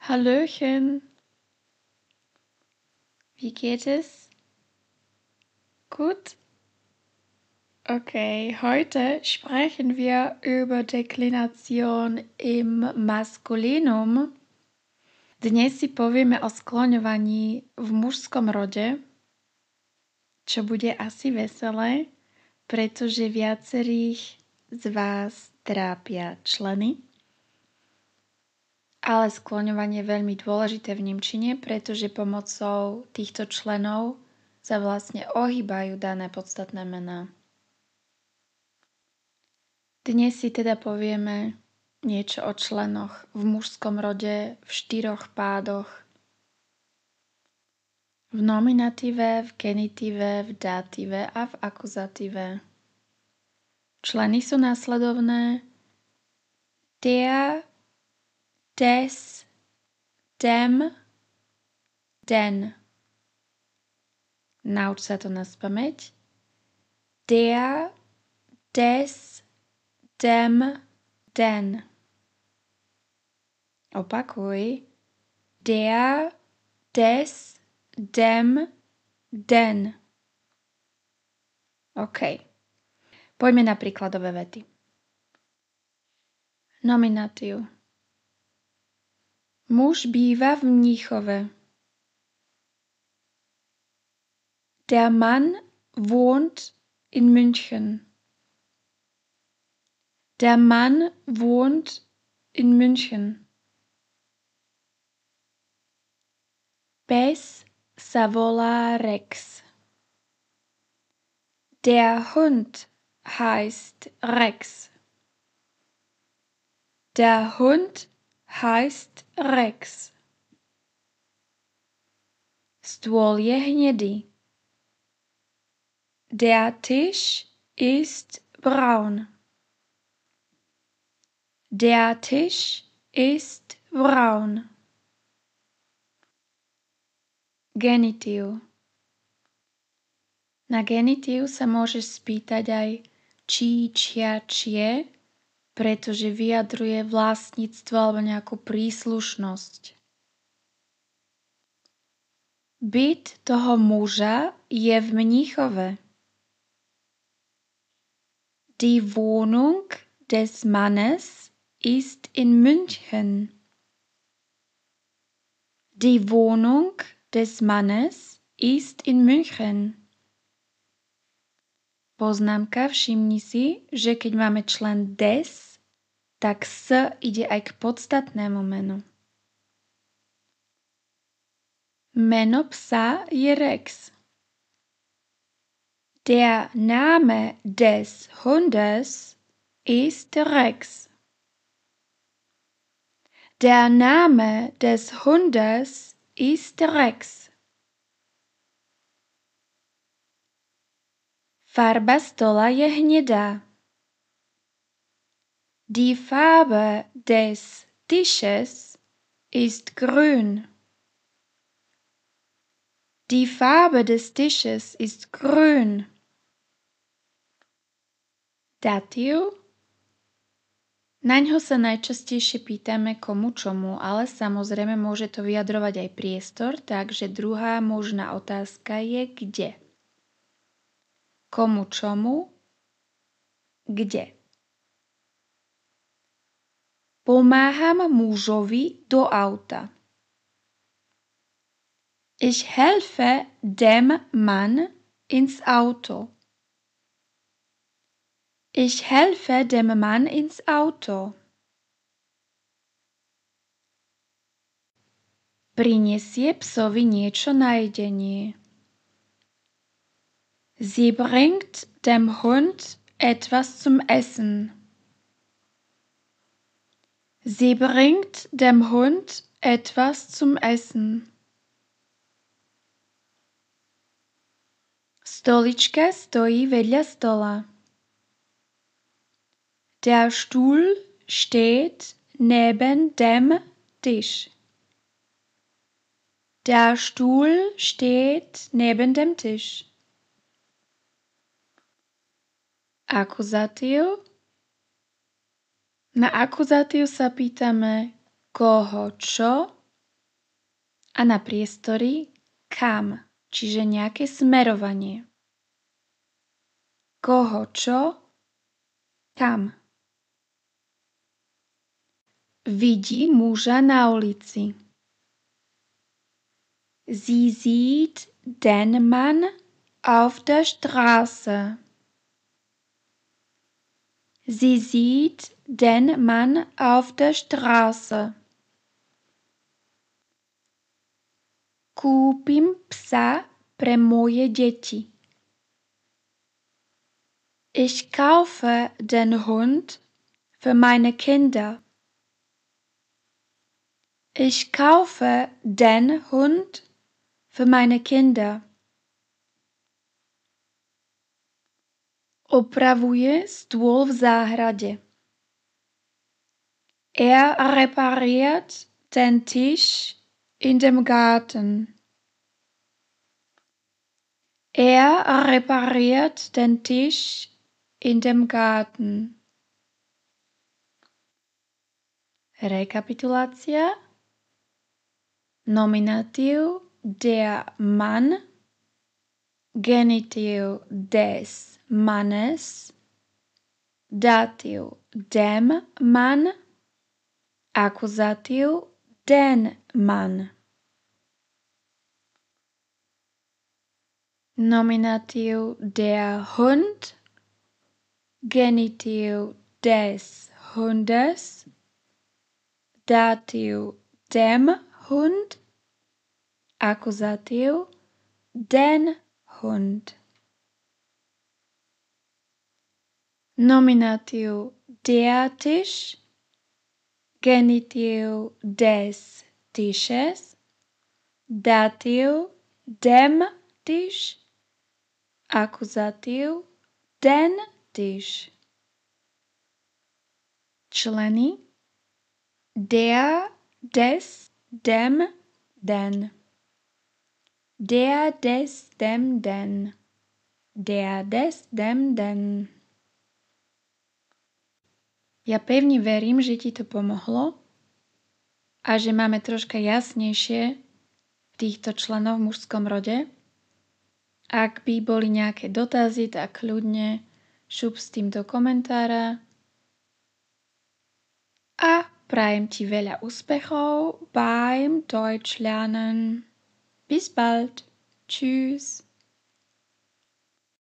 Hallöchen, wie geht es? Gut? Okay, heute sprechen wir über deklination im maskulinum. Dnes si povieme o skloňovaní v mužskom rode, čo bude asi veselé, pretože viacerých z vás trápia členy. Ale skloňovanie je veľmi dôležité v nemčine, pretože pomocou týchto členov sa vlastne ohýbajú dané podstatné mená. Dnes si teda povieme niečo o členoch v mužskom rode v 4 pádoch. V nominatíve, v genitíve, v dátíve a v akuzatíve. Členy sú následovné der, des, dem, den. Nauč sa to naspamäť. Der, des, dem, den. Opakuj. Der, des, dem, den. OK. Poďme na príkladové vety. Nominatív. Muž býva v Mníchove. Der Mann wohnt in München. Der Mann wohnt in München. Pes sa volá Rex. Der Hund heißt Rex. Der Hund heißt Rex. Stôl je hnedý. Der Tisch ist braun. Der Tisch ist braun. Genitív. Na genitív sa môžeš spýtať aj čí, čia, čie, pretože vyjadruje vlastníctvo alebo nejakú príslušnosť. Byt toho muža je v Mníchove. Die Wohnung des Mannes ist in München. Die Wohnung des Mannes ist in München. Poznámka, všimni si, že keď máme člen des, tak s ide aj k podstatnému menu. Meno psa je Rex. Der Name des Hundes ist Rex. Der Name des Hundes ist Rex. Farba stola je hnedá. Die Farbe des Tisches ist grün. Die Farbe des Tisches ist grün. Datív. Naňho sa najčastejšie pýtame komu čomu, ale samozrejme môže to vyjadrovať aj priestor, takže druhá možná otázka je kde. Komu čomu, kde. Pomáham mužovi do auta. Ich helfe dem Mann ins Auto. Ich helfe dem Mann ins Auto. Prinesie psovi niečo na jedenie. Sie bringt dem Hund etwas zum Essen. Sie bringt dem Hund etwas zum Essen. Stolička stojí vedľa stola. Der Stuhl steht neben dem Tisch. Der Stuhl steht neben dem Tisch. Akuzatív. Na akuzatív sa pýtame koho čo A na priestory kam, čiže nejaké smerovanie. Koho, čo, kam. Vidí muža na ulici. Sie sieht den Mann auf der Straße. Sie sieht den Mann auf der Straße. Kúpim psa pre moje deti. Ich kaufe den Hund für meine Kinder. Ich kaufe den Hund für meine Kinder. Opravuje stôl v záhrade. Er repariert den Tisch in dem Garten. Er repariert den Tisch in dem Garten. Rekapitulácia. Nominatív der Mann, Genitív des Mannes, Datív dem Mann, Akuzatív den Mann. Nominatív der Hund, Genitív des Hundes, Datív dem Hund, Akuzatív den Hund. Nominatív der Tisch, Genitív des Tisches, Datív dem Tisch, Akuzatív den Tisch. Členy der, des, dem, den. Der, des, dem, den. Der, des, dem, den. Ja pevne verím, že ti to pomohlo a že máme troška jasnejšie týchto členov v mužskom rode. Ak by boli nejaké dotazy, tak kľudne šup s tým do komentára. A prajem ti veľa úspechov beim Deutsch lernen. Bis bald. Tschüss.